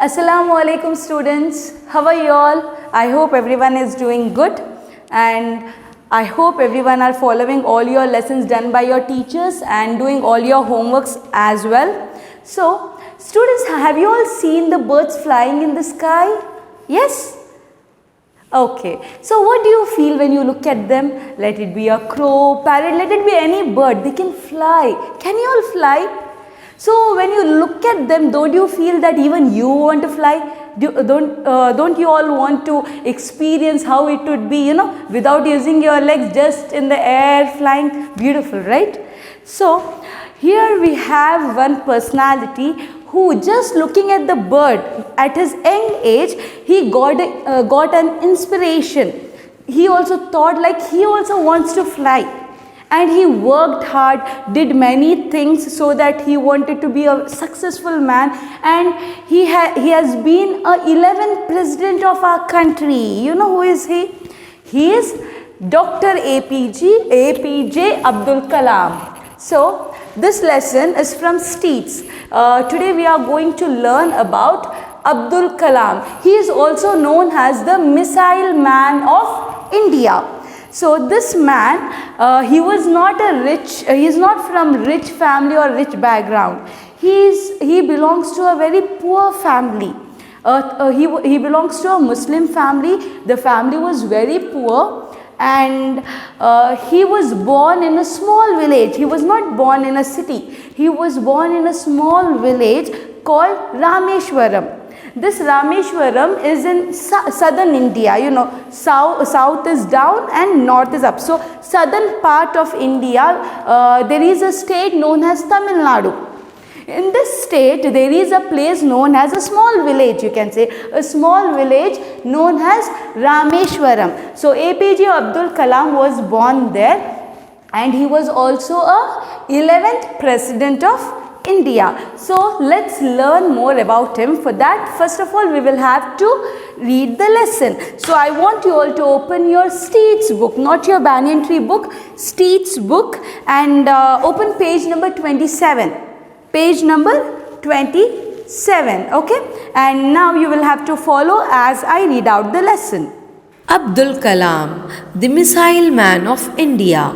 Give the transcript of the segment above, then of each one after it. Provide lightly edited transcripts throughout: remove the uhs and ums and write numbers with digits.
Assalamu alaikum students. How are you all? I hope everyone is doing good and I hope everyone are following all your lessons done by your teachers and doing all your homeworks as well. So students, have you all seen the birds flying in the sky? Yes? Okay. So what do you feel when you look at them? Let it be a crow, parrot, let it be any bird. They can fly. Can you all fly? So when you look at them, don't you feel that even you want to fly? Don't you all want to experience how it would be, without using your legs, just in the air flying? Beautiful, right? So here we have one personality who, just looking at the bird at his young age, he got an inspiration. He also thought like he also wants to fly. And he worked hard, did many things so that he wanted to be a successful man, and he has been a 11th president of our country. You know who is he? He is Dr. APJ Abdul Kalam. So this lesson is from Steeds. Today we are going to learn about Abdul Kalam. He is also known as the Missile Man of India. So this man, he was not he is not from rich family or rich background. He belongs to a very poor family. He belongs to a Muslim family. The family was very poor, and he was born in a small village. He was not born in a city. He was born in a small village called Rameshwaram. This Rameshwaram is in southern India. South is down and north is up. So southern part of India, there is a state known as Tamil Nadu. In this state, there is a place known as a small village, you can say, a small village known as Rameshwaram. So APJ Abdul Kalam was born there, and he was also a 11th president of India. So let's learn more about him. For that, first of all, we will have to read the lesson. So I want you all to open your Steeds book, not your banyan tree book, Steeds book, and open page number 27. Page number 27. Okay? And now you will have to follow as I read out the lesson. Abdul Kalam, the Missile Man of India.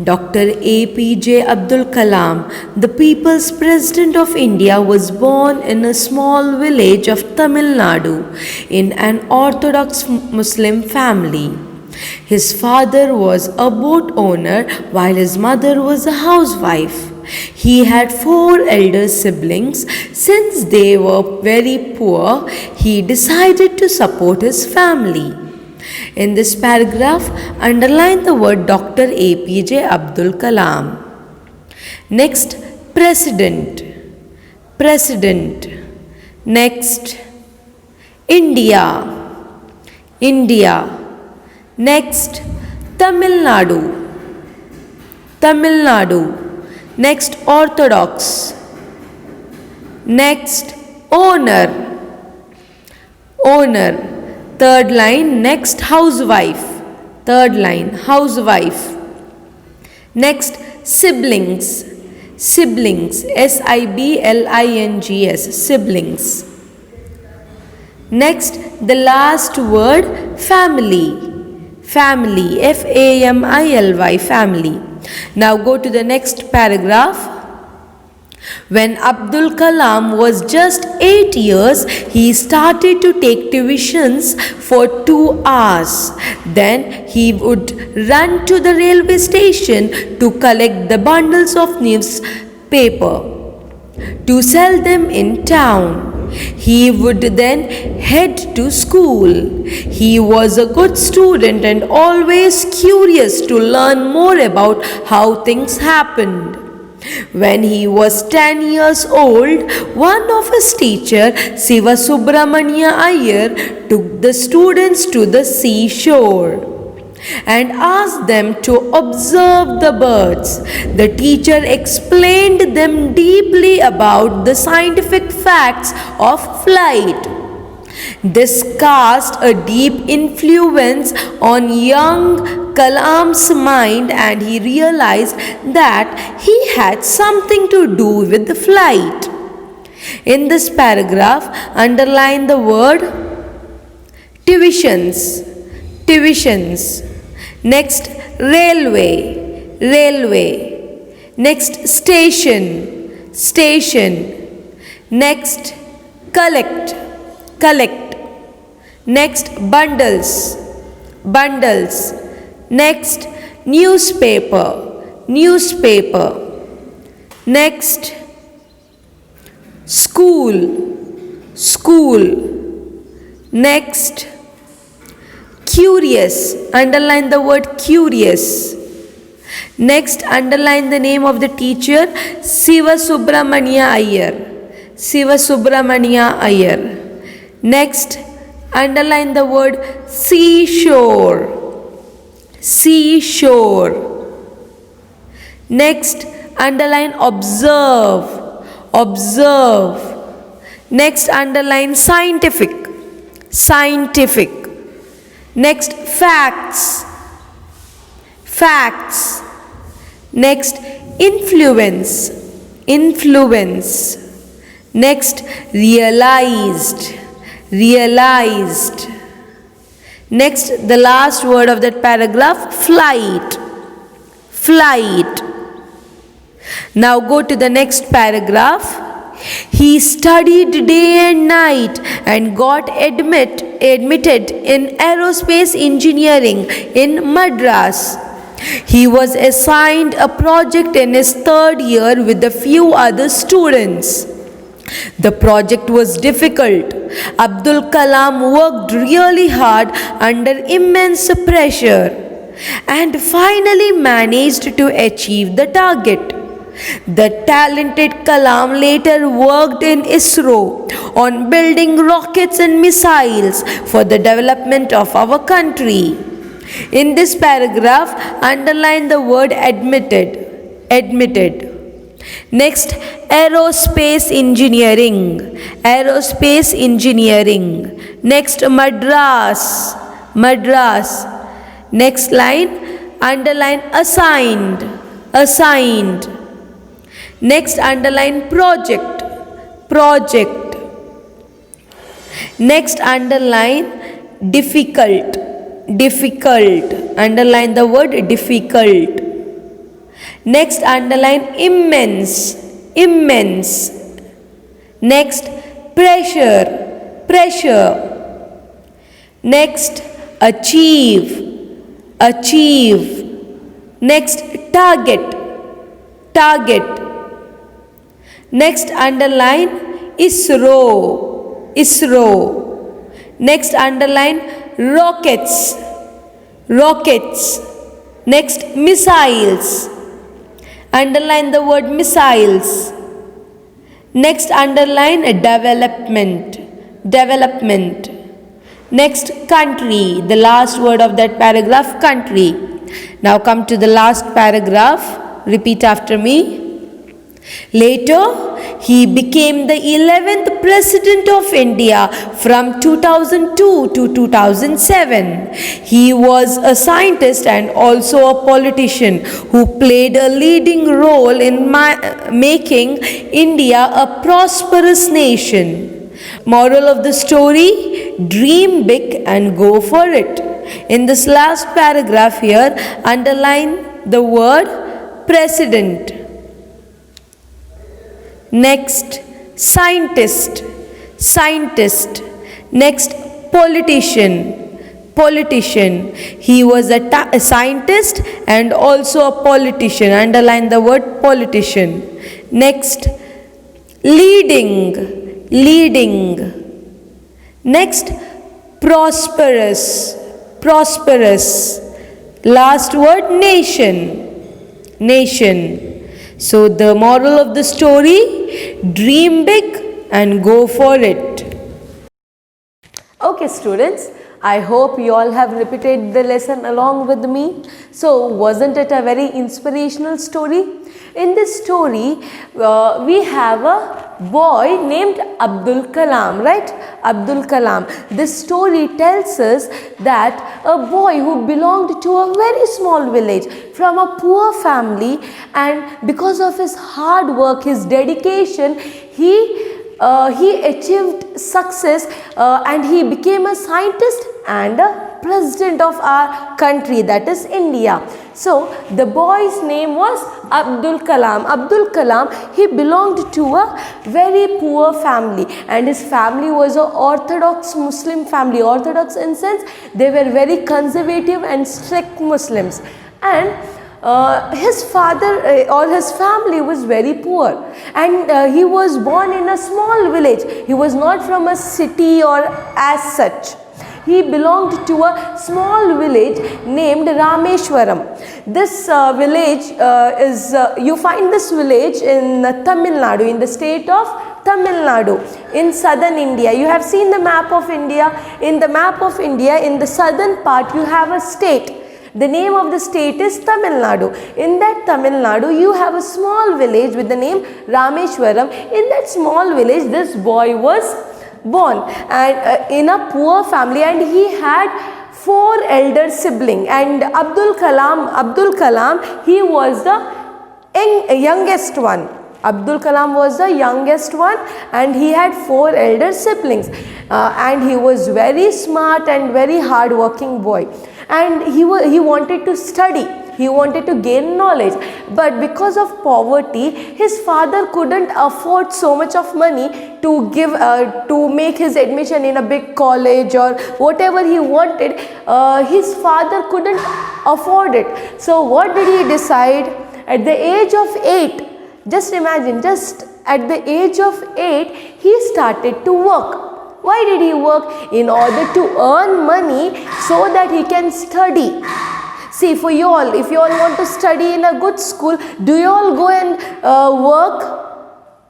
Dr. APJ Abdul Kalam, the People's President of India, was born in a small village of Tamil Nadu in an Orthodox Muslim family. His father was a boat owner while his mother was a housewife. He had 4 elder siblings. Since they were very poor, he decided to support his family. In this paragraph, underline the word Dr. APJ Abdul Kalam. Next, President. President. Next, India. India. Next, Tamil Nadu. Tamil Nadu. Next, Orthodox. Next, Owner. Owner. Third line, next, housewife. Third line, housewife. Next, siblings. Siblings, SIBLINGS, siblings. Next, the last word, family. Family, FAMILY, family. Now go to the next paragraph. When Abdul Kalam was just 8 years, he started to take tuitions for 2 hours. Then he would run to the railway station to collect the bundles of newspaper to sell them in town. He would then head to school. He was a good student and always curious to learn more about how things happened. When he was 10 years old, one of his teachers, Siva Subramania Iyer, took the students to the seashore and asked them to observe the birds. The teacher explained them deeply about the scientific facts of flight. This cast a deep influence on young Kalam's mind, and he realized that he had something to do with the flight. In this paragraph, underline the word tuitions. Tuitions. Next, railway. Railway. Next, station. Station. Next, collect. Collect. Next, bundles. Bundles. Next, newspaper. Newspaper. Next, school. School. Next, curious. Underline the word curious. Next, underline the name of the teacher, Siva Subramania Iyer. Siva Subramania Iyer. Next, underline the word seashore. Seashore. Next, underline observe. Observe. Next, underline scientific. Scientific. Next, facts. Facts. Next, influence. Influence. Next, realized. Realized. Next, the last word of that paragraph, flight. Flight. Now go to the next paragraph. He studied day and night and got admitted in aerospace engineering in Madras. He was assigned a project in his third year with a few other students. The project was difficult. Abdul Kalam worked really hard under immense pressure and finally managed to achieve the target. The talented Kalam later worked in ISRO on building rockets and missiles for the development of our country. In this paragraph, underline the word admitted. Admitted. Next, aerospace engineering. Aerospace engineering. Next, Madras. Madras. Next line, underline assigned. Assigned. Next, underline project. Project. Next, underline difficult. Difficult. Underline the word difficult. Next, underline immense. Immense. Next, pressure. Pressure. Next, achieve. Achieve. Next, target. Target. Next, underline ISRO. ISRO. Next, underline rockets. Rockets. Next, missiles. Underline the word missiles. Next, underline development. Development. Next, country. The last word of that paragraph, country. Now come to the last paragraph. Repeat after me. Later, he became the 11th President of India from 2002 to 2007. He was a scientist and also a politician who played a leading role in making India a prosperous nation. Moral of the story, dream big and go for it. In this last paragraph here, underline the word president. Next, scientist. Scientist. Next, politician. Politician. He was a scientist and also a politician. Underline the word politician. Next, leading. Leading. Next, prosperous. Prosperous. Last word, nation. Nation. So the moral of the story, dream big and go for it. Okay students, I hope you all have repeated the lesson along with me. So wasn't it a very inspirational story? In this story, we have a boy named Abdul Kalam, right? Abdul Kalam. This story tells us that a boy who belonged to a very small village from a poor family, and because of his hard work, his dedication, he he achieved success and he became a scientist and a president of our country, that is India. So the boy's name was Abdul Kalam. Abdul Kalam, he belonged to a very poor family, and his family was an orthodox Muslim family. Orthodox in sense they were very conservative and strict Muslims, and his father or his family was very poor, and he was born in a small village. He was not from a city or as such. He belonged to a small village named Rameshwaram. This village you find this village in Tamil Nadu, in the state of Tamil Nadu, in southern India. You have seen the map of India. In the map of India, in the southern part, you have a state. The name of the state is Tamil Nadu. In that Tamil Nadu, you have a small village with the name Rameshwaram. In that small village, this boy was born, and in a poor family, and he had 4 elder siblings, and Abdul Kalam, he was the youngest one. Abdul Kalam was the youngest one, and he had 4 elder siblings, and he was very smart and very hard working boy, and he wanted to study. He wanted to gain knowledge, but because of poverty, his father couldn't afford so much of money to give to make his admission in a big college or whatever he wanted. His father couldn't afford it. So what did he decide? At the age of 8, just imagine, just at the age of 8, he started to work. Why did he work? In order to earn money so that he can study. See, for you all, if you all want to study in a good school, do you all go and work?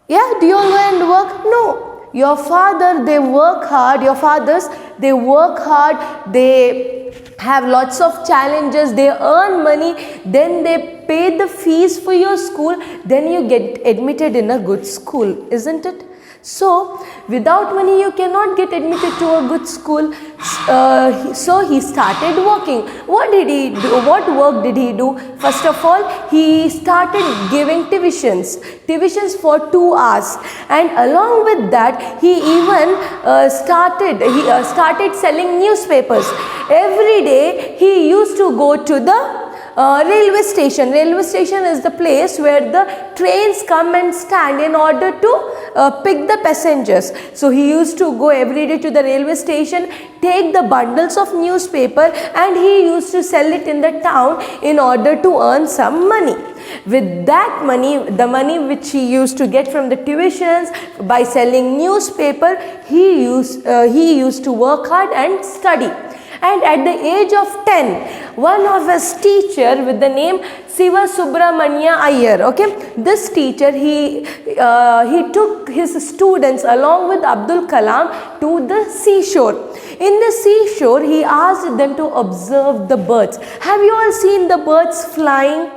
Yeah, do you all go and work? No. Your father, they work hard. Your fathers, they work hard. They have lots of challenges. They earn money. Then they pay the fees for your school. Then you get admitted in a good school, isn't it? So, without money you cannot get admitted to a good school. So he started working. What did he do? What work did he do? First of all, he started giving tuitions for 2 hours, and along with that, he even started selling newspapers. Every day he used to go to the railway station. Railway station is the place where the trains come and stand in order to pick the passengers. So he used to go every day to the railway station, take the bundles of newspaper, and he used to sell it in the town in order to earn some money. With that money, the money which he used to get from the tuitions by selling newspaper, he used to work hard and study. And at the age of 10, one of his teacher with the name Siva Subramania Iyer, okay, this teacher, he took his students along with Abdul Kalam to the seashore. In the seashore, he asked them to observe the birds. Have you all seen the birds flying?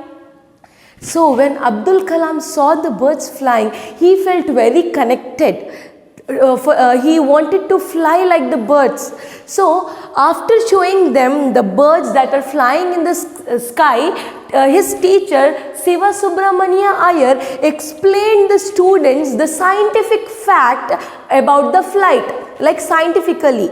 So when Abdul Kalam saw the birds flying, he felt very connected. He wanted to fly like the birds. So after showing them the birds that are flying in the sky, his teacher Siva Subramania Iyer explained the students the scientific fact about the flight, like scientifically,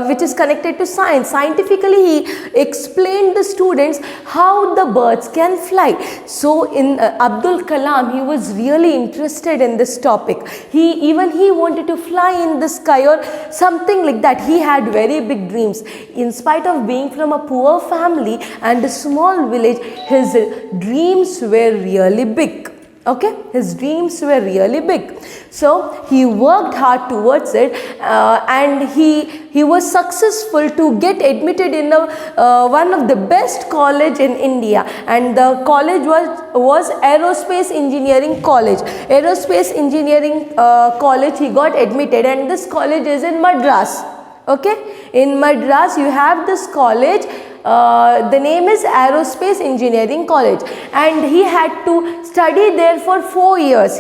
which is connected to science. Scientifically, he explained the students how the birds can fly. So in Abdul Kalam, he was really interested in this topic. He wanted to fly in the sky or something like that. He had very big dreams. In spite of being from a poor family and a small village, his dreams were really big. Okay, his dreams were really big. So he worked hard towards it, and he was successful to get admitted in one of the best college in India, and the college was Aerospace Engineering College. Aerospace Engineering College he got admitted, and this college is in Madras. Okay, in Madras you have this college. The name is Aerospace Engineering College, and he had to study there for 4 years.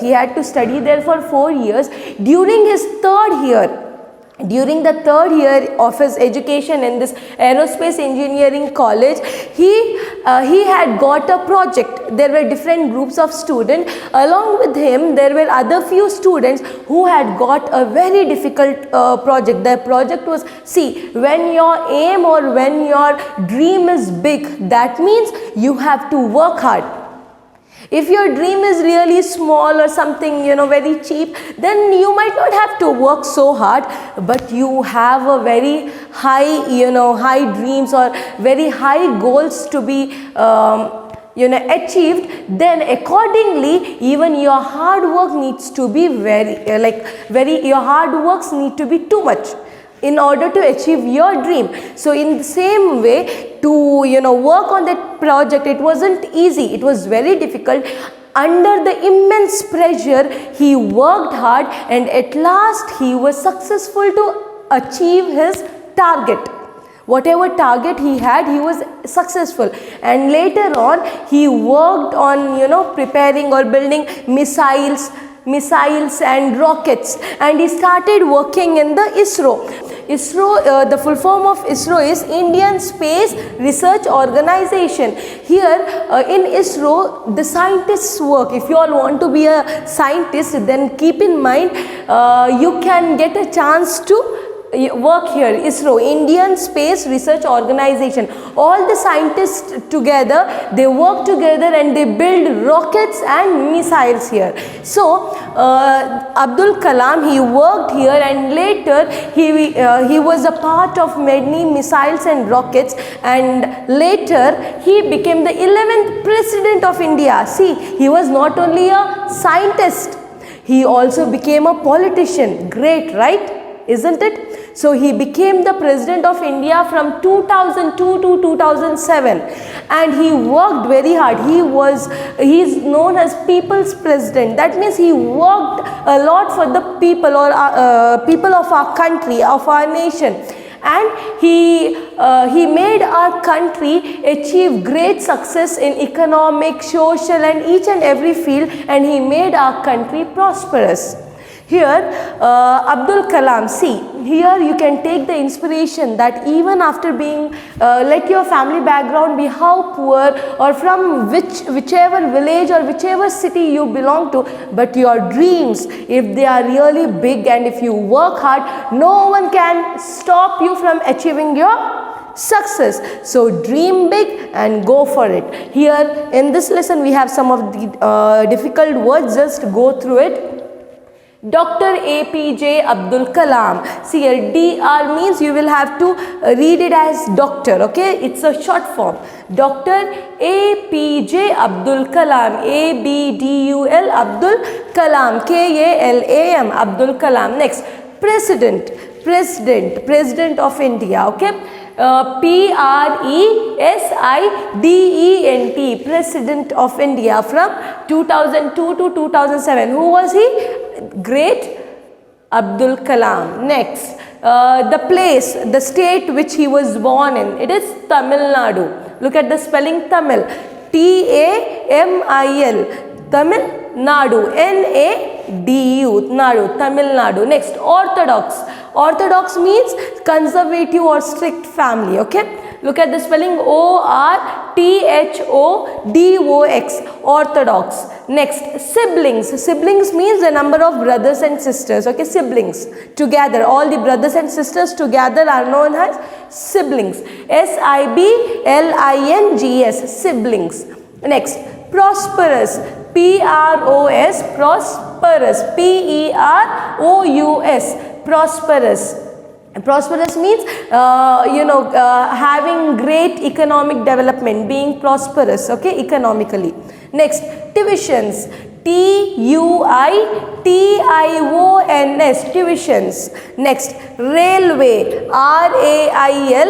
During his 3rd year, During the third year of his education in this aerospace engineering college, he had got a project. There were different groups of students. Along with him, there were other few students who had got a very difficult project. The project was, see, when your aim or when your dream is big, that means you have to work hard. If your dream is really small or something, very cheap, then you might not have to work so hard, but you have a very high, high dreams or very high goals to be achieved, then accordingly even your hard work needs to be your hard works need to be too much in order to achieve your dream. So in the same way, to work on that project, it wasn't easy, it was very difficult. Under the immense pressure, he worked hard, and at last he was successful to achieve his target. Whatever target he had, he was successful. And later on, he worked on preparing or building missiles and rockets, and he started working in the ISRO. ISRO, the full form of ISRO is Indian Space Research Organization. Here in ISRO, the scientists work. If you all want to be a scientist, then keep in mind you can get a chance to work here. ISRO, Indian Space Research Organization. All the scientists together, they work together and they build rockets and missiles here. So Abdul Kalam, he worked here, and later he was a part of many missiles and rockets, and later he became the 11th President of India. See, he was not only a scientist, he also became a politician. Great, right? Isn't it? So he became the President of India from 2002 to 2007, and he worked very hard. He is known as People's President. That means he worked a lot for the people, or people of our country, of our nation. And he made our country achieve great success in economic, social and each and every field, and he made our country prosperous. Here Abdul Kalam, see, here you can take the inspiration that even after being, let your family background be how poor or from whichever village or whichever city you belong to, but your dreams, if they are really big and if you work hard, no one can stop you from achieving your success. So dream big and go for it. Here in this lesson we have some of the difficult words, just go through it. Dr. APJ Abdul Kalam. See here, DR means you will have to read it as doctor, okay? It's a short form. Dr. APJ Abdul Kalam. ABDUL Abdul Kalam. KALAM Abdul Kalam. Next, President of India, okay? PRESIDENT, President of India from 2002 to 2007. Who was he? Great Abdul Kalam. Next, the place, the state which he was born in, it is Tamil Nadu. Look at the spelling Tamil. TAMIL, Tamil Nadu. NADU, Nadu, Tamil Nadu. Next, Orthodox. Orthodox means conservative or strict family, okay? Look at the spelling ORTHODOX, Orthodox. Next, siblings. Siblings means the number of brothers and sisters, okay? Siblings together, all the brothers and sisters together are known as siblings. SIBLINGS, siblings. Next, prosperous. PROS, prosperous. PEROUS, prosperous. Prosperous means having great economic development, being prosperous, okay, economically. Next, tuitions. TUITIONS, tuitions. Next, railway. RAILWAY,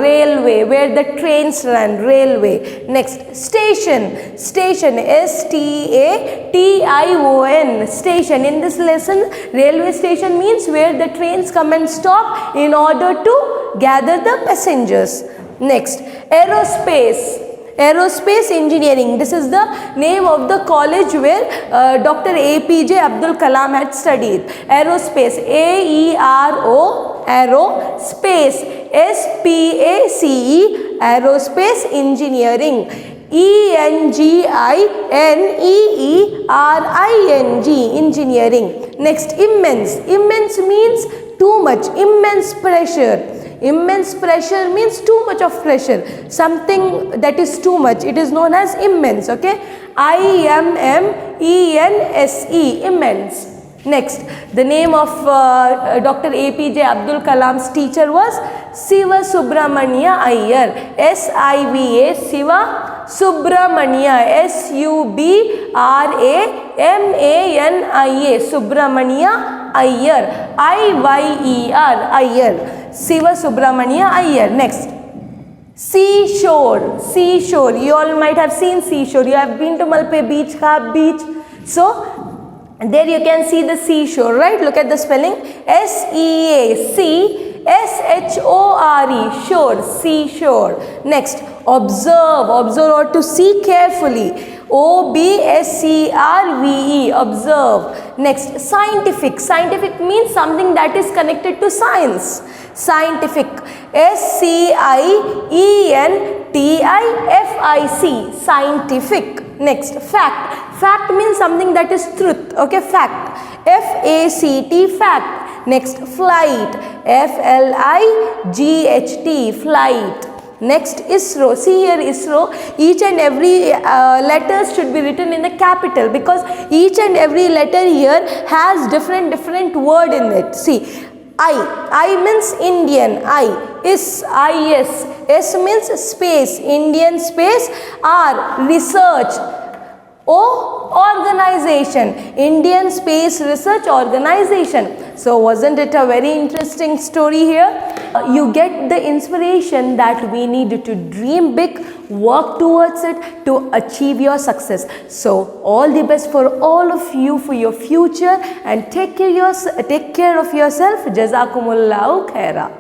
railway, where the trains run, railway. Next, station. Station, STATION, station. In this lesson, railway station means where the trains come and stop in order to gather the passengers. Next, aerospace. Aerospace Engineering. This is the name of the college where Dr. APJ Abdul Kalam had studied. Aerospace, A-E-R-O, Aerospace, S-P-A-C-E, Aerospace Engineering. E-N-G-I-N-E-E-R-I-N-G, engineering. Next, immense. Immense means too much, immense pressure. Immense pressure means too much of pressure. Something that is too much, it is known as immense, okay? I-M-M-E-N-S-E, immense. Next, the name of Dr. APJ Abdul Kalam's teacher was Siva Subramania Iyer. S-I-V-A, Siva Subramania, S-U-B-R-A-M-A-N-I-A, Subramania Iyer, I-Y-E-R, Iyer, Siva Subramania Iyer. Next, seashore. Seashore, you all might have seen seashore. You have been to Malpe Beach, Khab Beach. So, there you can see the seashore, right? Look at the spelling, S-E-A-C-S-H-O-R-E, shore, seashore. Next, observe. Observe or to see carefully. O-B-S-E-R-V-E, observe. Next, scientific. Scientific means something that is connected to science. Scientific, S-C-I-E-N-T-I-F-I-C, scientific. Next, fact. Fact means something that is truth, okay, fact. F-A-C-T, fact. Next, flight, F-L-I-G-H-T, flight. Next, ISRO. See here, ISRO, each and every letters should be written in the capital because each and every letter here has different word in it. See, I means Indian, I, is, I-S, S means space, Indian space, R, research, O, organization, Indian Space Research Organization. So wasn't it a very interesting story here? You get the inspiration that we need to dream big, work towards it to achieve your success. So all the best for all of you for your future and take care of yourself. Jazakumullahu khaira.